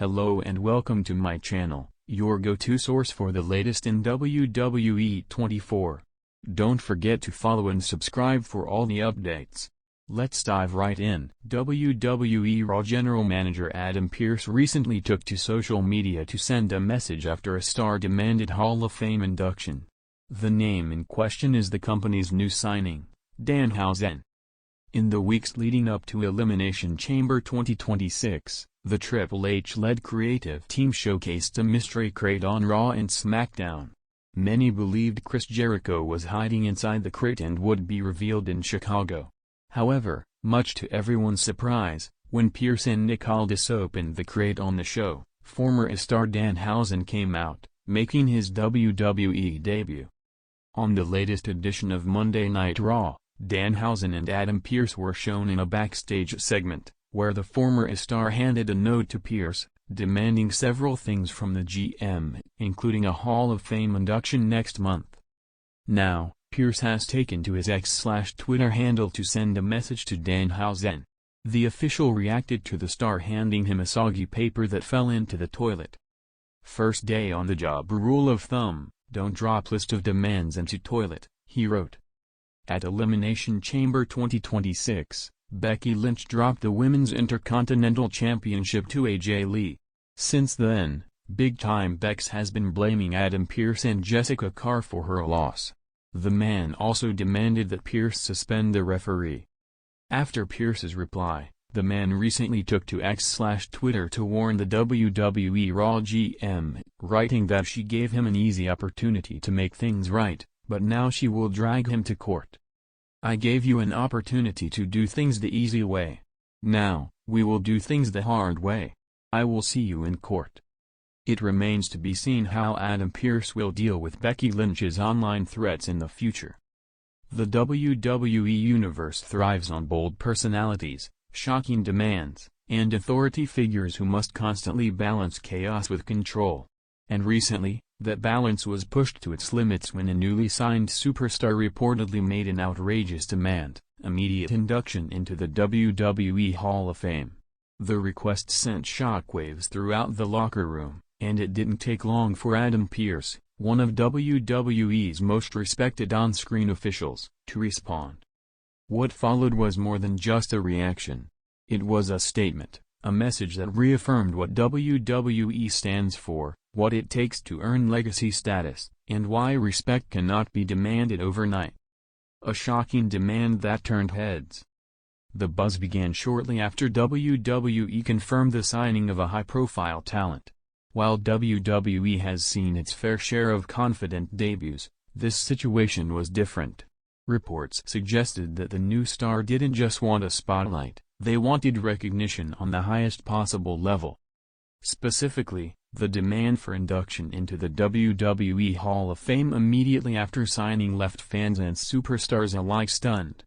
Hello and welcome to my channel, your go-to source for the latest in WWE 24. Don't forget to follow and subscribe for all the updates. Let's dive right in. WWE Raw General Manager Adam Pearce recently took to social media to send a message after a star demanded Hall of Fame induction. The name in question is the company's new signing, Danhausen. In the weeks leading up to Elimination Chamber 2026, the Triple H-led creative team showcased a mystery crate on Raw and SmackDown. Many believed Chris Jericho was hiding inside the crate and would be revealed in Chicago. However, much to everyone's surprise, when Pearce and Nick Aldis opened the crate on the show, former star Danhausen came out, making his WWE debut. On the latest edition of Monday Night Raw, Danhausen and Adam Pearce were shown in a backstage segment, where the former star handed a note to Pearce, demanding several things from the GM, including a Hall of Fame induction next month. Now, Pearce has taken to his X/Twitter handle to send a message to Danhausen. The official reacted to the star handing him a soggy paper that fell into the toilet. "First day on the job rule of thumb, don't drop list of demands into toilet," he wrote. At Elimination Chamber 2026, Becky Lynch dropped the Women's Intercontinental Championship to AJ Lee. Since then, Big Time Bex has been blaming Adam Pearce and Jessica Carr for her loss. The man also demanded that Pearce suspend the referee. After Pearce's reply, the man recently took to X/Twitter to warn the WWE Raw GM, writing that she gave him an easy opportunity to make things right, but now she will drag him to court. "I gave you an opportunity to do things the easy way. Now, we will do things the hard way. I will see you in court." It remains to be seen how Adam Pearce will deal with Becky Lynch's online threats in the future. The WWE Universe thrives on bold personalities, shocking demands, and authority figures who must constantly balance chaos with control. And recently, that balance was pushed to its limits when a newly signed superstar reportedly made an outrageous demand: immediate induction into the WWE Hall of Fame. The request sent shockwaves throughout the locker room, and it didn't take long for Adam Pearce, one of WWE's most respected on-screen officials, to respond. What followed was more than just a reaction. It was a statement, a message that reaffirmed what WWE stands for, what it takes to earn legacy status, and why respect cannot be demanded overnight. A shocking demand that turned heads. The buzz began shortly after WWE confirmed the signing of a high-profile talent. While WWE has seen its fair share of confident debuts, this situation was different. Reports suggested that the new star didn't just want a spotlight, they wanted recognition on the highest possible level. Specifically, the demand for induction into the WWE Hall of Fame immediately after signing left fans and superstars alike stunned.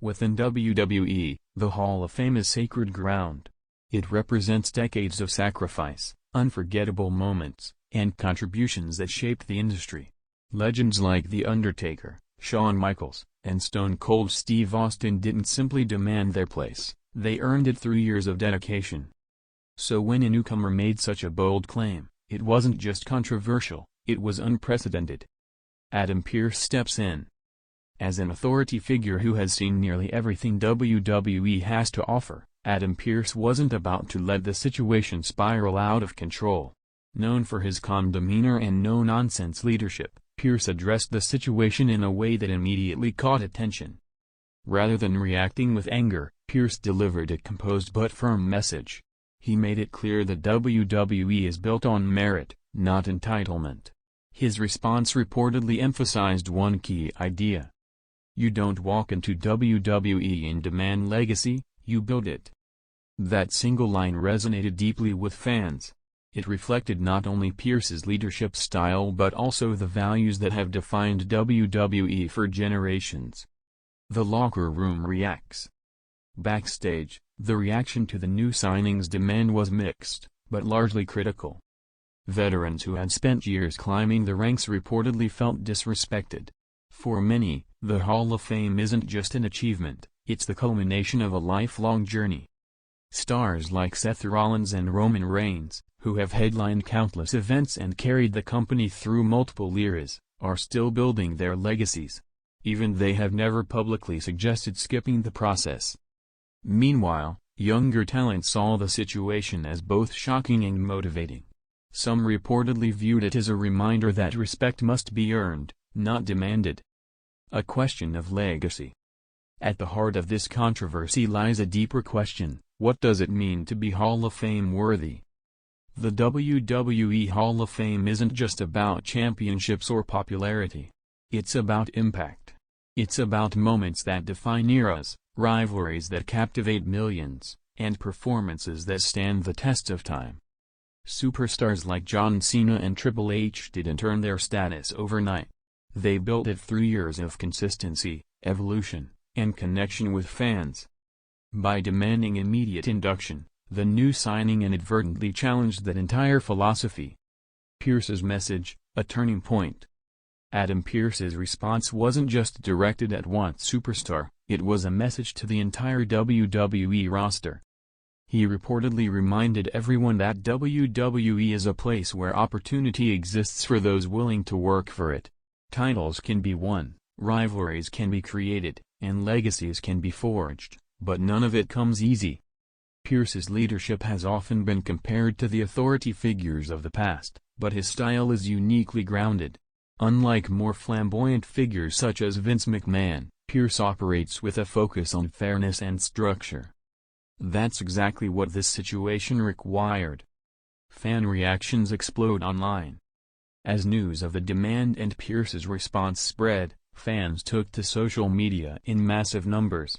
Within WWE, the Hall of Fame is sacred ground. It represents decades of sacrifice, unforgettable moments, and contributions that shaped the industry. Legends like The Undertaker, Shawn Michaels, and Stone Cold Steve Austin didn't simply demand their place, they earned it through years of dedication. So when a newcomer made such a bold claim, it wasn't just controversial, it was unprecedented. Adam Pearce steps in. As an authority figure who has seen nearly everything WWE has to offer, Adam Pearce wasn't about to let the situation spiral out of control. Known for his calm demeanor and no-nonsense leadership, Pearce addressed the situation in a way that immediately caught attention. Rather than reacting with anger, Pearce delivered a composed but firm message. He made it clear that WWE is built on merit, not entitlement. His response reportedly emphasized one key idea. You don't walk into WWE and demand legacy, you build it. That single line resonated deeply with fans. It reflected not only Pearce's leadership style but also the values that have defined WWE for generations. The locker room reacts. Backstage, the reaction to the new signing's demand was mixed, but largely critical. Veterans who had spent years climbing the ranks reportedly felt disrespected. For many, the Hall of Fame isn't just an achievement, it's the culmination of a lifelong journey. Stars like Seth Rollins and Roman Reigns, who have headlined countless events and carried the company through multiple eras, are still building their legacies. Even they have never publicly suggested skipping the process. Meanwhile, younger talent saw the situation as both shocking and motivating. Some reportedly viewed it as a reminder that respect must be earned, not demanded. A question of legacy. At the heart of this controversy lies a deeper question: what does it mean to be Hall of Fame worthy? The WWE Hall of Fame isn't just about championships or popularity. It's about impact. It's about moments that define eras, rivalries that captivate millions, and performances that stand the test of time. Superstars like John Cena and Triple H didn't earn their status overnight. They built it through years of consistency, evolution, and connection with fans. By demanding immediate induction, the new signing inadvertently challenged that entire philosophy. Pearce's message, a turning point. Adam Pearce's response wasn't just directed at one superstar, it was a message to the entire WWE roster. He reportedly reminded everyone that WWE is a place where opportunity exists for those willing to work for it. Titles can be won, rivalries can be created, and legacies can be forged, but none of it comes easy. Pearce's leadership has often been compared to the authority figures of the past, but his style is uniquely grounded. Unlike more flamboyant figures such as Vince McMahon, Pearce operates with a focus on fairness and structure. That's exactly what this situation required. Fan reactions explode online. As news of the demand and Pearce's response spread, fans took to social media in massive numbers.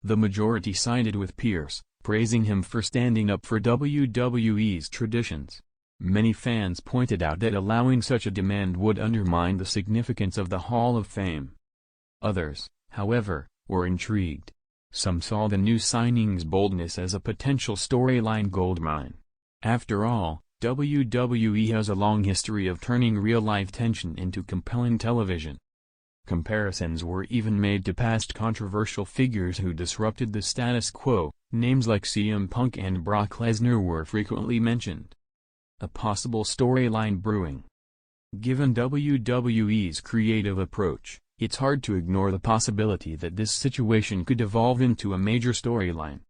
The majority sided with Pearce, praising him for standing up for WWE's traditions. Many fans pointed out that allowing such a demand would undermine the significance of the Hall of Fame. Others, however, were intrigued. Some saw the new signing's boldness as a potential storyline goldmine. After all, WWE has a long history of turning real-life tension into compelling television. Comparisons were even made to past controversial figures who disrupted the status quo. Names like CM Punk and Brock Lesnar were frequently mentioned. A possible storyline brewing. Given WWE's creative approach, it's hard to ignore the possibility that this situation could evolve into a major storyline.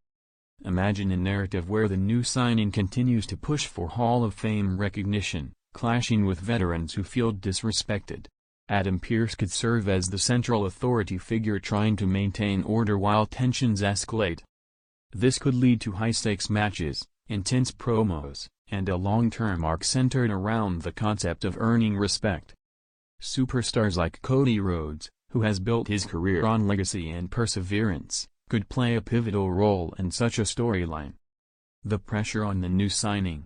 Imagine a narrative where the new signing continues to push for Hall of Fame recognition, clashing with veterans who feel disrespected. Adam Pearce could serve as the central authority figure trying to maintain order while tensions escalate. This could lead to high-stakes matches, intense promos, and a long-term arc centered around the concept of earning respect. Superstars like Cody Rhodes, who has built his career on legacy and perseverance, could play a pivotal role in such a storyline. The pressure on the new signing.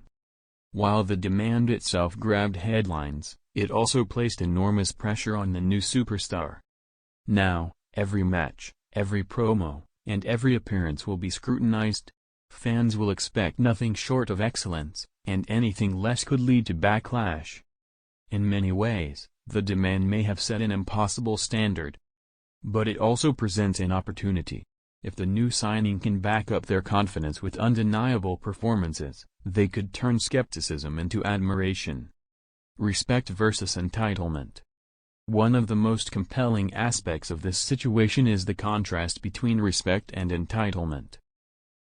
While the demand itself grabbed headlines, it also placed enormous pressure on the new superstar. Now, every match, every promo, and every appearance will be scrutinized. Fans will expect nothing short of excellence, and anything less could lead to backlash. In many ways, the demand may have set an impossible standard. But it also presents an opportunity. If the new signing can back up their confidence with undeniable performances, they could turn skepticism into admiration. Respect versus entitlement. One of the most compelling aspects of this situation is the contrast between respect and entitlement.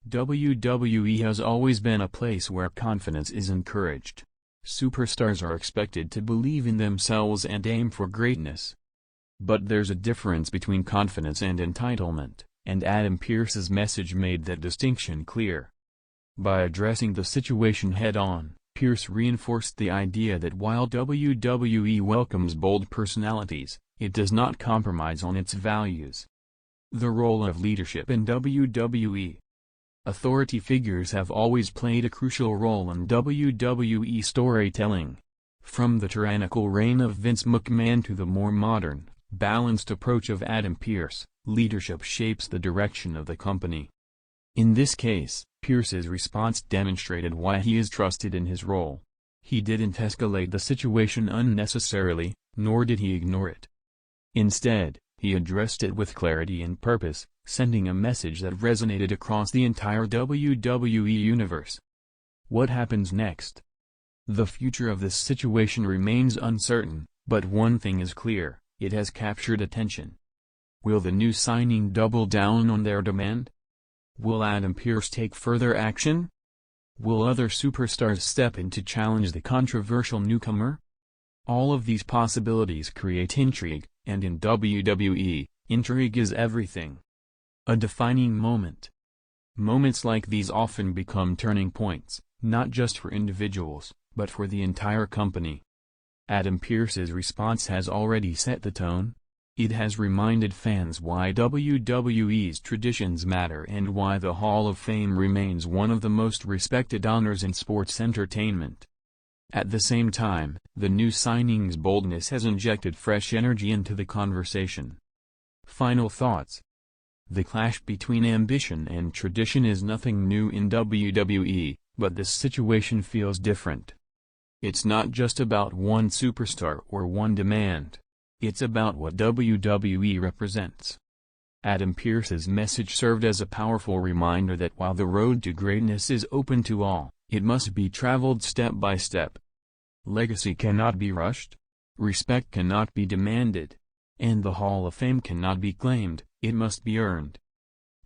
WWE has always been a place where confidence is encouraged. Superstars are expected to believe in themselves and aim for greatness. But there's a difference between confidence and entitlement, and Adam Pearce's message made that distinction clear. By addressing the situation head-on, Pearce reinforced the idea that while WWE welcomes bold personalities, it does not compromise on its values. The role of leadership in WWE. Authority figures have always played a crucial role in WWE storytelling. From the tyrannical reign of Vince McMahon to the more modern, balanced approach of Adam Pearce, leadership shapes the direction of the company. In this case, Pearce's response demonstrated why he is trusted in his role. He didn't escalate the situation unnecessarily, nor did he ignore it. Instead, He addressed it with clarity and purpose, sending a message that resonated across the entire WWE universe. What happens next? The future of this situation remains uncertain, but one thing is clear: it has captured attention. Will the new signing double down on their demand? Will Adam Pearce take further action? Will other superstars step in to challenge the controversial newcomer? All of these possibilities create intrigue, and in WWE, intrigue is everything. A defining moment. Moments like these often become turning points, not just for individuals, but for the entire company. Adam Pearce's response has already set the tone. It has reminded fans why WWE's traditions matter and why the Hall of Fame remains one of the most respected honors in sports entertainment. At the same time, the new signing's boldness has injected fresh energy into the conversation. Final thoughts. The clash between ambition and tradition is nothing new in WWE, but this situation feels different. It's not just about one superstar or one demand. It's about what WWE represents. Adam Pearce's message served as a powerful reminder that while the road to greatness is open to all, it must be traveled step by step. Legacy cannot be rushed. Respect cannot be demanded. And the Hall of Fame cannot be claimed, it must be earned.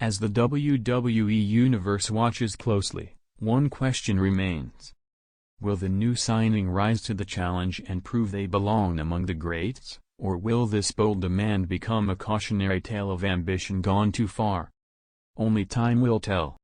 As the WWE Universe watches closely, one question remains. Will the new signing rise to the challenge and prove they belong among the greats? Or will this bold demand become a cautionary tale of ambition gone too far? Only time will tell.